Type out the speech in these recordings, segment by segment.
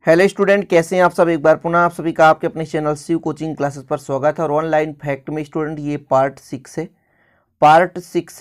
Hello student, कैसे हैं आप सब। एक बार पुनः आप सभी का आपके अपने चैनल शिव कोचिंग क्लासेस पर स्वागत है। और ऑनलाइन फैक्ट में स्टूडेंट ये पार्ट सिक्स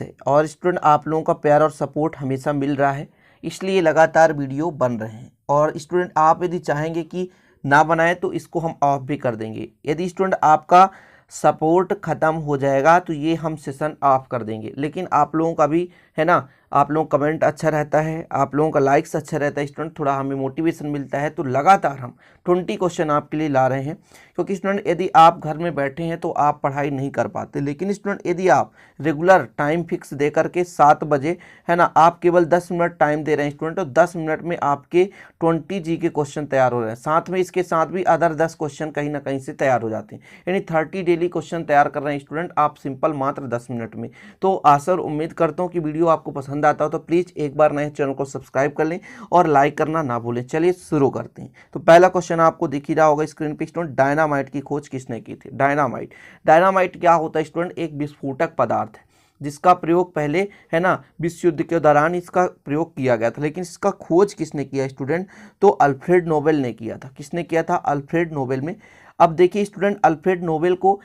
है और स्टूडेंट आप लोगों का प्यार और सपोर्ट हमेशा मिल रहा है, इसलिए लगातार वीडियो बन रहे हैं। और स्टूडेंट आप यदि चाहेंगे कि ना बनाए तो इसको हम ऑफ भी कर देंगे। यदि स्टूडेंट आपका सपोर्ट ख़त्म हो जाएगा तो ये हम सेशन ऑफ कर देंगे, लेकिन आप लोगों का भी है ना, आप लोगों का कमेंट अच्छा रहता है, आप लोगों का लाइक्स अच्छा रहता है स्टूडेंट, थोड़ा हमें मोटिवेशन मिलता है। तो लगातार हम 20 क्वेश्चन आपके लिए ला रहे हैं, क्योंकि स्टूडेंट यदि आप घर में बैठे हैं तो आप पढ़ाई नहीं कर पाते, लेकिन स्टूडेंट यदि आप रेगुलर टाइम फिक्स दे करके 7 बजे है ना, आप केवल 10 मिनट टाइम दे रहे हैं स्टूडेंट, तो 10 मिनट में आपके 20 जी के क्वेश्चन तैयार हो रहे हैं। साथ में इसके साथ भी अदर 10 क्वेश्चन कहीं ना कहीं से तैयार हो जाते हैं, यानी 30 डेली क्वेश्चन तैयार कर रहे हैं स्टूडेंट आप सिंपल मात्र 10 मिनट में। तो आशा और उम्मीद करता हूँ कि वीडियो आपको पसंद आता हो तो प्लीज़ एक बार नए चैनल को सब्सक्राइब कर लें और लाइक करना ना भूलें। चलिए शुरू करते हैं। तो पहला क्वेश्चन आपको दिख ही रहा होगा स्क्रीन पे स्टूडेंट, डायनामाइट की खोज किसने की थी। डायनामाइट क्या होता है स्टूडेंट, एक विस्फोटक पदार्थ है जिसका प्रयोग पहले है ना विश्व युद्ध के दौरान इसका प्रयोग किया गया था, लेकिन इसका खोज किसने किया स्टूडेंट, तो अल्फ्रेड नोबेल ने किया था। किसने किया था, अल्फ्रेड नोबेल में। अब देखिए स्टूडेंट, अल्फ्रेड नोबेल को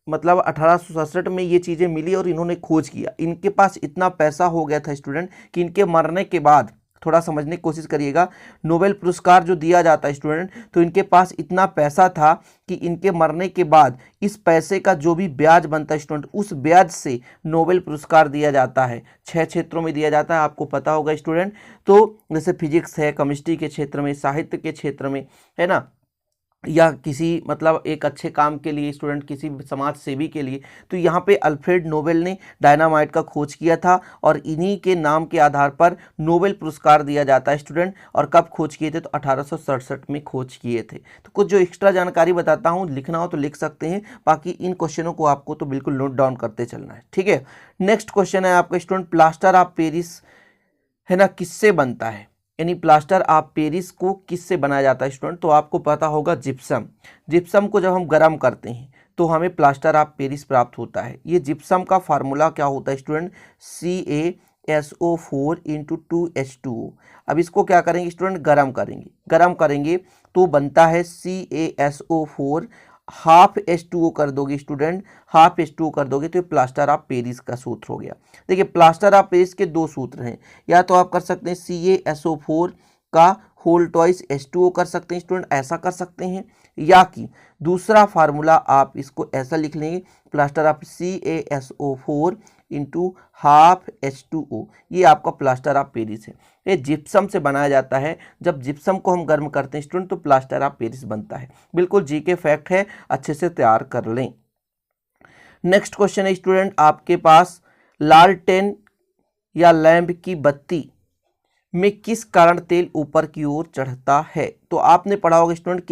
मतलब 1867 में ये चीज़ें मिली और इन्होंने खोज किया। इनके पास इतना पैसा हो गया था स्टूडेंट कि इनके मरने के बाद, थोड़ा समझने की कोशिश करिएगा, नोबेल पुरस्कार जो दिया जाता है स्टूडेंट, तो इनके पास इतना पैसा था कि इनके मरने के बाद इस पैसे का जो भी ब्याज बनता है स्टूडेंट, उस ब्याज से नोबेल पुरस्कार दिया जाता है। 6 क्षेत्रों में दिया जाता है, आपको पता होगा स्टूडेंट। तो जैसे फिजिक्स है, केमिस्ट्री के क्षेत्र में, साहित्य के क्षेत्र में, है ना, या किसी मतलब एक अच्छे काम के लिए स्टूडेंट, किसी समाज सेवी के लिए। तो यहाँ पे अल्फ्रेड नोबेल ने डायनामाइट का खोज किया था और इन्हीं के नाम के आधार पर नोबेल पुरस्कार दिया जाता है स्टूडेंट। और कब खोज किए थे, तो 1867 में खोज किए थे। तो कुछ जो एक्स्ट्रा जानकारी बताता हूँ, लिखना हो तो लिख सकते हैं, बाकी इन क्वेश्चनों को आपको तो बिल्कुल नोट डाउन करते चलना है, ठीक है। नेक्स्ट क्वेश्चन है आपका स्टूडेंट, प्लास्टर ऑफ पेरिस है ना किससे बनता है, यानी प्लास्टर ऑफ पेरिस को किससे बनाया जाता है स्टूडेंट, तो आपको पता होगा जिप्सम। जिप्सम को जब हम गर्म करते हैं तो हमें प्लास्टर ऑफ पेरिस प्राप्त होता है। ये जिप्सम का फार्मूला क्या होता है स्टूडेंट, CaSO4 इंटू 2H2O। अब इसको क्या करेंगे स्टूडेंट, गर्म करेंगे तो बनता है CaSO4, हाफ H2O कर दोगे स्टूडेंट, हाफ H2O कर दोगे तो ये प्लास्टर ऑफ पेरिस का सूत्र हो गया। देखिए प्लास्टर ऑफ पेरिस के दो सूत्र हैं, या तो आप कर सकते हैं CaSO4 का होल ट्वाइस H2O कर सकते हैं स्टूडेंट, ऐसा कर सकते हैं, या कि दूसरा फार्मूला आप इसको ऐसा लिख लेंगे, plaster of CaSO4 into half H2O। ये आपका प्लास्टर ऑफ पेरिस है। ये जिप्सम से बनाया जाता है। जब जिप्सम को हम गर्म करते हैं स्टूडेंट तो प्लास्टर ऑफ पेरिस बनता है। बिल्कुल जी के फैक्ट है, अच्छे से तैयार कर लें। नेक्स्ट क्वेश्चन है स्टूडेंट आपके पास, लालटेन या लैंप की बत्ती में किस कारण तेल ऊपर की ओर चढ़ता है। तो आपने पढ़ा होगा स्टूडेंट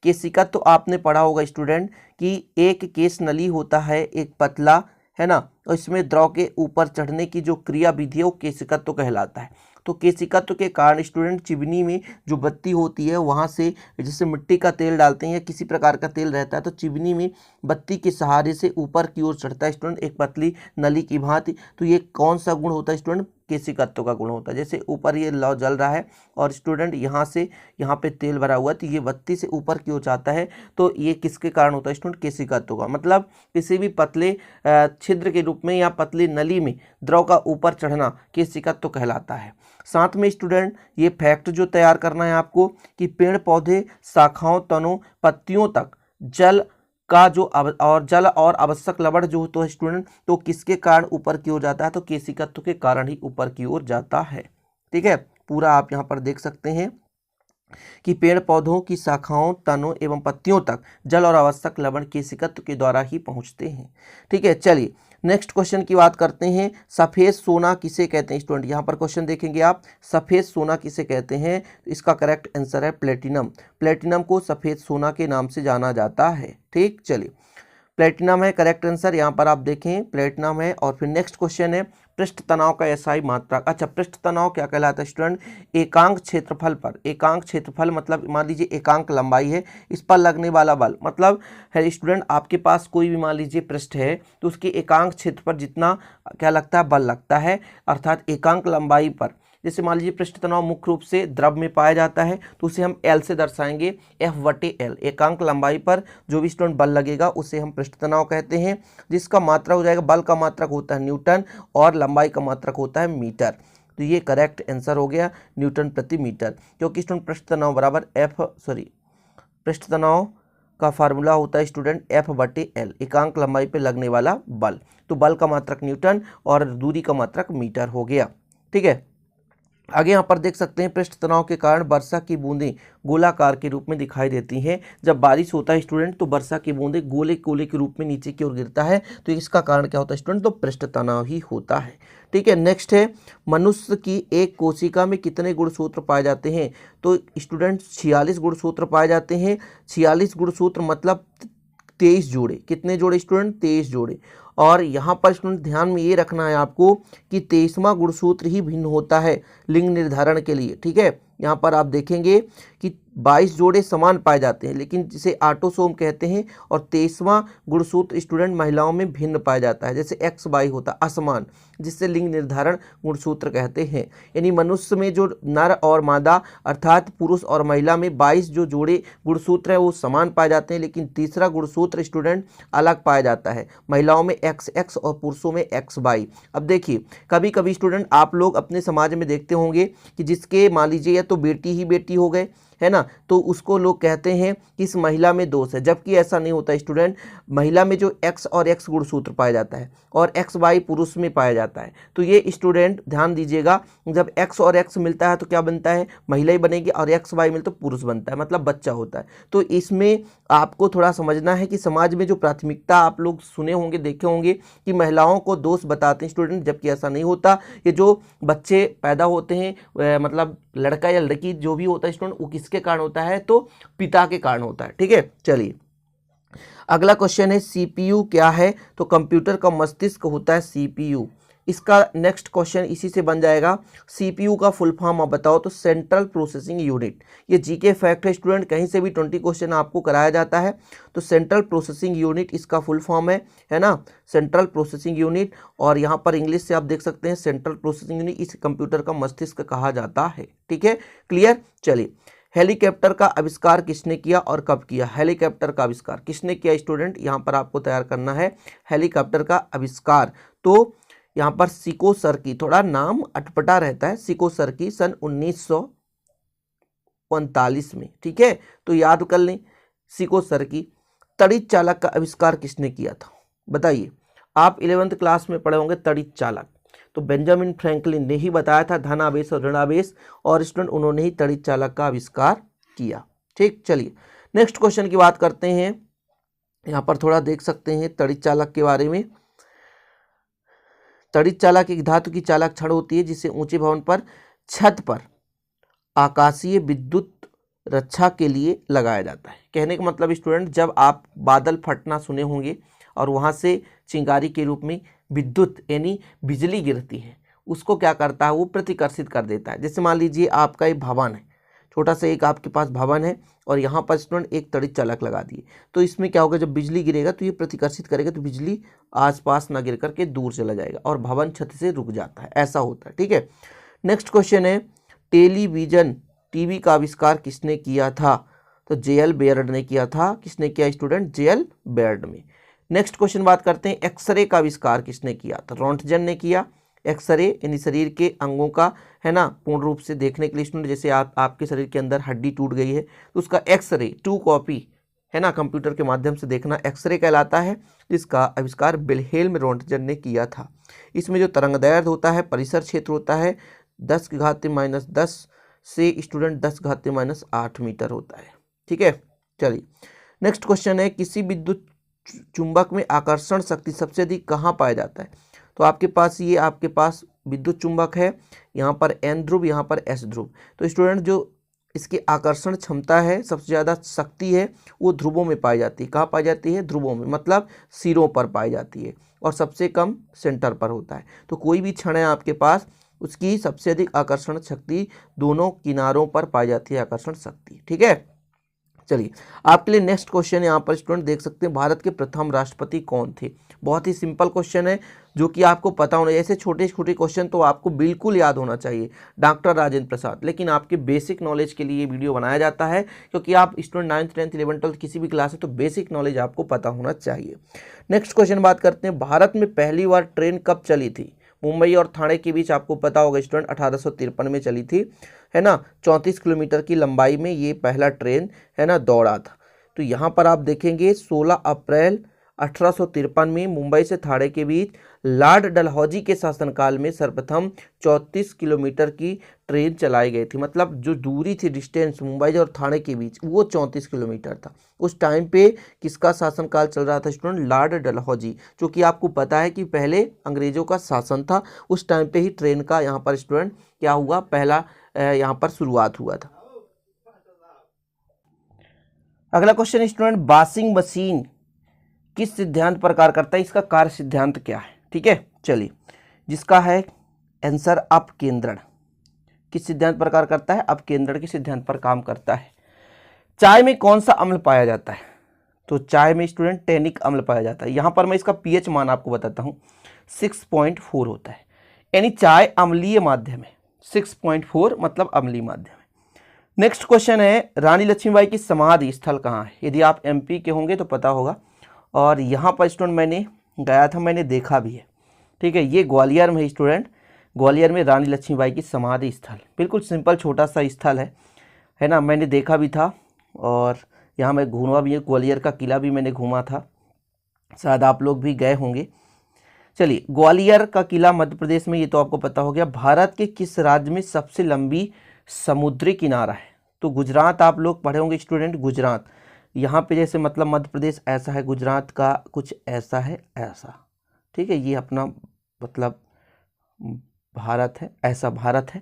केशिकत्व आपने पढ़ा होगा स्टूडेंट कि एक केश नली होता है, एक पतला, है ना, और इसमें द्रव के ऊपर चढ़ने की जो क्रिया विधि है वो केशिकत्व कहलाता है। तो केशिकत्व के कारण स्टूडेंट चिमनी में जो बत्ती होती है वहाँ से, जैसे मिट्टी का तेल डालते हैं या किसी प्रकार का तेल रहता है, तो चिमनी में बत्ती के सहारे से ऊपर की ओर चढ़ता है स्टूडेंट, एक पतली नली की भांति। तो ये कौन सा गुण होता है स्टूडेंट, केशिकत्व का गुण होता है। जैसे ऊपर ये लौ जल रहा है और स्टूडेंट यहाँ से यहाँ पे तेल भरा हुआ है, तो ये बत्ती से ऊपर की ओर जाता है, तो ये किसके कारण होता है स्टूडेंट, केशिकत्व का। मतलब किसी भी पतले छिद्र के रूप में या पतली नली में द्रव का ऊपर चढ़ना केशिकत्व कहलाता है। साथ में स्टूडेंट ये फैक्ट जो तैयार करना है आपको कि पेड़ पौधे शाखाओं, तनों, पत्तियों तक जल का जो जल और आवश्यक लवण जो तो है स्टूडेंट, तो किसके कारण ऊपर की ओर जाता है, तो केशिकत्व के कारण ही ऊपर की ओर जाता है। ठीक है, पूरा आप यहाँ पर देख सकते हैं कि पेड़ पौधों की शाखाओं, तनों एवं पत्तियों तक जल और आवश्यक लवण केशिकत्व के द्वारा ही पहुंचते हैं। ठीक है, चलिए नेक्स्ट क्वेश्चन की बात करते हैं, सफ़ेद सोना किसे कहते हैं स्टूडेंट। यहाँ पर क्वेश्चन देखेंगे आप, सफ़ेद सोना किसे कहते हैं, इसका करेक्ट आंसर है प्लेटिनम। प्लेटिनम को सफ़ेद सोना के नाम से जाना जाता है। ठीक, चलिए प्लेटिनम है करेक्ट आंसर, यहाँ पर आप देखें प्लेटिनम है। और फिर नेक्स्ट क्वेश्चन है, पृष्ठ तनाव का एसआई मात्रक। अच्छा, पृष्ठ तनाव क्या कहलाता है स्टूडेंट, एकांक क्षेत्रफल पर, एकांक क्षेत्रफल मतलब मान लीजिए एकांक लंबाई है, इस पर लगने वाला बल, मतलब है स्टूडेंट आपके पास कोई भी मान लीजिए पृष्ठ है तो उसके एकांक क्षेत्र पर जितना क्या लगता है, बल लगता है, अर्थात एकांक लंबाई पर जैसे मान लीजिए पृष्ठ तनाव मुख्य रूप से द्रव में पाया जाता है तो उसे हम L से दर्शाएंगे, F/L। एकांक लंबाई पर जो भी स्टूडेंट बल लगेगा उसे हम पृष्ठ तनाव कहते हैं, जिसका मात्रक हो जाएगा, बल का मात्रक होता है न्यूटन और लंबाई का मात्रक होता है मीटर। तो ये करेक्ट आंसर हो गया न्यूटन प्रति मीटर, क्योंकि स्टूडेंट पृष्ठ तनाव बराबर पृष्ठ तनाव का फार्मूला होता है स्टूडेंट F/L, एकांक लंबाई पे लगने वाला बल। तो बल का मात्रक न्यूटन और दूरी का मात्रक मीटर हो गया। ठीक है, आगे यहाँ पर देख सकते हैं पृष्ठ तनाव के कारण वर्षा की बूंदें गोलाकार के रूप में दिखाई देती हैं। जब बारिश होता है स्टूडेंट तो वर्षा की बूंदें गोले गोले के रूप में नीचे की ओर गिरता है, तो इसका कारण क्या होता है स्टूडेंट, तो पृष्ठ तनाव ही होता है। ठीक है, नेक्स्ट है मनुष्य की एक कोशिका में कितने गुणसूत्र पाए जाते हैं। तो स्टूडेंट 46 गुणसूत्र पाए जाते हैं। 46 गुणसूत्र मतलब 23 जोड़े। कितने जोड़े स्टूडेंट, 23 जोड़े। और यहाँ पर स्टूडेंट ध्यान में ये रखना है आपको कि 23वां गुणसूत्र ही भिन्न होता है लिंग निर्धारण के लिए। ठीक है, यहाँ पर आप देखेंगे कि 22 जोड़े समान पाए जाते हैं, लेकिन जिसे ऑटोसोम कहते हैं, और 23वां गुणसूत्र स्टूडेंट महिलाओं में भिन्न पाया जाता है, जैसे XY होता है असमान, जिससे लिंग निर्धारण गुणसूत्र कहते हैं। यानी मनुष्य में जो नर और मादा अर्थात पुरुष और महिला में 22 जो जोड़े गुणसूत्र है वो समान पाए जाते हैं, लेकिन तीसरा गुणसूत्र स्टूडेंट अलग पाया जाता है, महिलाओं में XX और पुरुषों में XY। अब देखिए कभी कभी स्टूडेंट आप लोग अपने समाज में देखते होंगे कि जिसके मान लीजिए या तो बेटी ही बेटी हो गए, है ना, तो उसको लोग कहते हैं कि इस महिला में दोष है, जबकि ऐसा नहीं होता स्टूडेंट। महिला में जो X और X गुणसूत्र पाया जाता है और XY पुरुष में पाया जाता है। तो ये स्टूडेंट ध्यान दीजिएगा, जब X और X मिलता है तो क्या बनता है, महिला ही बनेगी, और XY मिलता तो पुरुष बनता है, मतलब बच्चा होता है। तो इसमें आपको थोड़ा समझना है कि समाज में जो प्राथमिकता आप लोग सुने होंगे, देखे होंगे कि महिलाओं को दोष बताते हैं स्टूडेंट, जबकि ऐसा नहीं होता। ये जो बच्चे पैदा होते हैं मतलब लड़का या लड़की जो भी होता है स्टूडेंट, वो किसके कारण होता है, तो पिता के कारण होता है। ठीक है, चलिए अगला क्वेश्चन है CPU क्या है। तो कंप्यूटर का मस्तिष्क होता है CPU। इसका नेक्स्ट क्वेश्चन इसी से बन जाएगा। CPU का फुल फॉर्म आप बताओ। तो सेंट्रल प्रोसेसिंग यूनिट। ये जीके फैक्ट है स्टूडेंट, कहीं से भी 20 क्वेश्चन आपको कराया जाता है। तो सेंट्रल प्रोसेसिंग यूनिट इसका फुल फॉर्म है ना, सेंट्रल प्रोसेसिंग यूनिट। और यहाँ पर इंग्लिश से आप देख सकते हैं सेंट्रल प्रोसेसिंग यूनिट, इस कंप्यूटर का मस्तिष्क कहा जाता है। ठीक है, क्लियर। चलिए हेलीकॉप्टर का आविष्कार किसने किया और कब किया। हेलीकॉप्टर का आविष्कार किसने किया स्टूडेंट, यहाँ पर आपको तैयार करना है हेलीकॉप्टर का आविष्कार। तो यहाँ पर सिकोसर्की, थोड़ा नाम अटपटा रहता है, सिकोसर्की सन 1939 में। ठीक है, तो याद कर लें सिकोसर्की। तड़ित चालक का आविष्कार किसने किया था बताइए। आप 11th क्लास में पढ़े होंगे तड़ित चालक, तो बेंजामिन फ्रैंकलिन ने ही बताया था, धनावेश और ऋणावेश, और स्टूडेंट उन्होंने ही तड़ित चालक का आविष्कार किया। ठीक, चलिए नेक्स्ट क्वेश्चन की बात करते हैं। यहाँ पर थोड़ा देख सकते हैं तड़ित चालक के बारे में। तड़ित चालक एक धातु की चालक छड़ होती है जिसे ऊंचे भवन पर छत पर आकाशीय विद्युत रक्षा के लिए लगाया जाता है। कहने का मतलब स्टूडेंट, जब आप बादल फटना सुने होंगे और वहां से चिंगारी के रूप में विद्युत यानी बिजली गिरती है, उसको क्या करता है, वो प्रतिकर्षित कर देता है। जैसे मान लीजिए आपका एक भवन है, छोटा सा एक आपके पास भवन है, और यहाँ पर स्टूडेंट एक तड़ित चालक लगा दिए, तो इसमें क्या होगा, जब बिजली गिरेगा तो ये प्रतिकर्षित करेगा, तो बिजली आसपास ना गिर करके दूर चला जाएगा और भवन छत से रुक जाता है, ऐसा होता है। ठीक है, नेक्स्ट क्वेश्चन है टेलीविजन टीवी का आविष्कार किसने किया था। तो JL बेयर्ड ने किया था। किसने किया स्टूडेंट, JL बेयर्ड में। नेक्स्ट क्वेश्चन बात करते हैं एक्सरे का आविष्कार किसने किया। तो रोंटगन ने किया। एक्सरे यानी शरीर के अंगों का, है ना, पूर्ण रूप से देखने के लिए स्टूडेंट, जैसे आपके शरीर के अंदर हड्डी टूट गई है तो उसका एक्सरे 2 कॉपी, है ना, कंप्यूटर के माध्यम से देखना एक्सरे कहलाता है, जिसका आविष्कार विल्हेल्म रोंटगन ने किया था। इसमें जो तरंगदैर्घ्य होता है, परिसर क्षेत्र होता है 10⁻⁻10 से स्टूडेंट 10⁻⁸ मीटर होता है। ठीक है, चलिए नेक्स्ट क्वेश्चन है किसी विद्युत चुंबक में आकर्षण शक्ति सबसे अधिक कहाँ पाया जाता है। तो आपके पास विद्युत चुंबक है, यहाँ पर N ध्रुव, यहाँ पर S ध्रुव। तो स्टूडेंट जो इसकी आकर्षण क्षमता है, सबसे ज़्यादा शक्ति है, वो ध्रुवों में पाई जाती है। कहाँ पाई जाती है, ध्रुवों में, मतलब सिरों पर पाई जाती है, और सबसे कम सेंटर पर होता है। तो कोई भी क्षण है आपके पास, उसकी सबसे अधिक आकर्षण शक्ति दोनों किनारों पर पाई जाती है आकर्षण शक्ति। ठीक है, चलिए आपके लिए नेक्स्ट क्वेश्चन यहाँ पर स्टूडेंट देख सकते हैं, भारत के प्रथम राष्ट्रपति कौन थे। बहुत ही सिंपल क्वेश्चन है जो कि आपको पता होना, ऐसे छोटे छोटे क्वेश्चन तो आपको बिल्कुल याद होना चाहिए। डॉक्टर राजेंद्र प्रसाद, लेकिन आपके बेसिक नॉलेज के लिए ये वीडियो बनाया जाता है क्योंकि आप student 9th 10th 11th 12th किसी भी क्लास है तो बेसिक नॉलेज आपको पता होना चाहिए। नेक्स्ट क्वेश्चन बात करते हैं, भारत में पहली बार ट्रेन कब चली थी। मुंबई और ठाणे के बीच आपको पता होगा स्टूडेंट 1853 में चली थी, है ना। 34 किलोमीटर की लंबाई में ये पहला ट्रेन, है ना, दौड़ा था। तो यहाँ पर आप देखेंगे 16 अप्रैल 1853 में मुंबई से ठाणे के बीच लॉर्ड डलहौजी के शासनकाल में सर्वप्रथम 34 किलोमीटर की ट्रेन चलाई गई थी। मतलब जो दूरी थी, डिस्टेंस मुंबई और ठाणे के बीच, वो 34 किलोमीटर था। उस टाइम पे किसका शासनकाल चल रहा था स्टूडेंट, लॉर्ड डलहौजी, जो कि आपको पता है कि पहले अंग्रेजों का शासन था। उस टाइम पे ही ट्रेन का यहाँ पर स्टूडेंट क्या हुआ, पहला यहाँ पर शुरुआत हुआ था। अगला क्वेश्चन स्टूडेंट, वॉशिंग मशीन किस सिद्धांत पर कार्य करता है, इसका कार्य सिद्धांत क्या है। ठीक है, चलिए जिसका है आंसर अपकेंद्रण। किस सिद्धांत पर कार्य करता है, अपकेंद्रण के सिद्धांत पर काम करता है। चाय में कौन सा अम्ल पाया जाता है, तो चाय में स्टूडेंट टैनिक अम्ल पाया जाता है। यहाँ पर मैं इसका पीएच मान आपको बताता हूँ, 6.4 होता है, यानी चाय अम्लीय माध्यम है। 6.4 मतलब अम्लीय माध्यम है। नेक्स्ट क्वेश्चन है, रानी लक्ष्मीबाई की समाधि स्थल कहाँ है। यदि आप एमपी के होंगे तो पता होगा, और यहाँ पर स्टूडेंट मैंने गया था, मैंने देखा भी है। ठीक है, ये ग्वालियर में स्टूडेंट, ग्वालियर में रानी लक्ष्मीबाई की समाधि स्थल, बिल्कुल सिंपल छोटा सा स्थल है ना। मैंने देखा भी था और यहाँ मैं घूमा भी है, ग्वालियर का किला भी मैंने घूमा था, शायद आप लोग भी गए होंगे। चलिए, ग्वालियर का किला मध्य प्रदेश में, ये तो आपको पता हो गया। भारत के किस राज्य में सबसे लंबी समुद्री किनारा है, तो गुजरात आप लोग पढ़े होंगे स्टूडेंट, गुजरात। यहाँ पे जैसे मतलब मध्य प्रदेश ऐसा है, गुजरात का कुछ ऐसा है, ऐसा। ठीक है, ये अपना मतलब भारत है, ऐसा भारत है।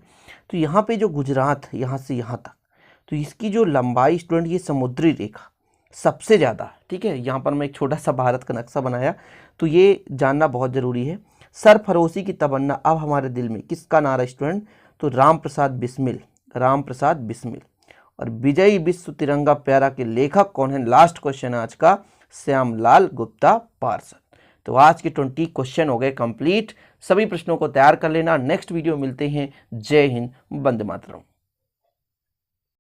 तो यहाँ पे जो गुजरात है, यहाँ से यहाँ तक, तो इसकी जो लंबाई स्टूडेंट, ये समुद्री रेखा सबसे ज़्यादा है। ठीक है, यहाँ पर मैं एक छोटा सा भारत का नक्शा बनाया, तो ये जानना बहुत ज़रूरी है। सरफरोशी की तमन्ना अब हमारे दिल में, किसका नारा स्टूडेंट, तो राम प्रसाद बिस्मिल, राम प्रसाद बिस्मिल। और विजयी विश्व तिरंगा प्यारा के लेखक कौन है, लास्ट क्वेश्चन है आज का, श्यामलाल गुप्ता पार्षद। तो आज के 20 क्वेश्चन हो गए कंप्लीट। सभी प्रश्नों को तैयार कर लेना। नेक्स्ट वीडियो मिलते हैं। जय हिंद, वंदे मातरम।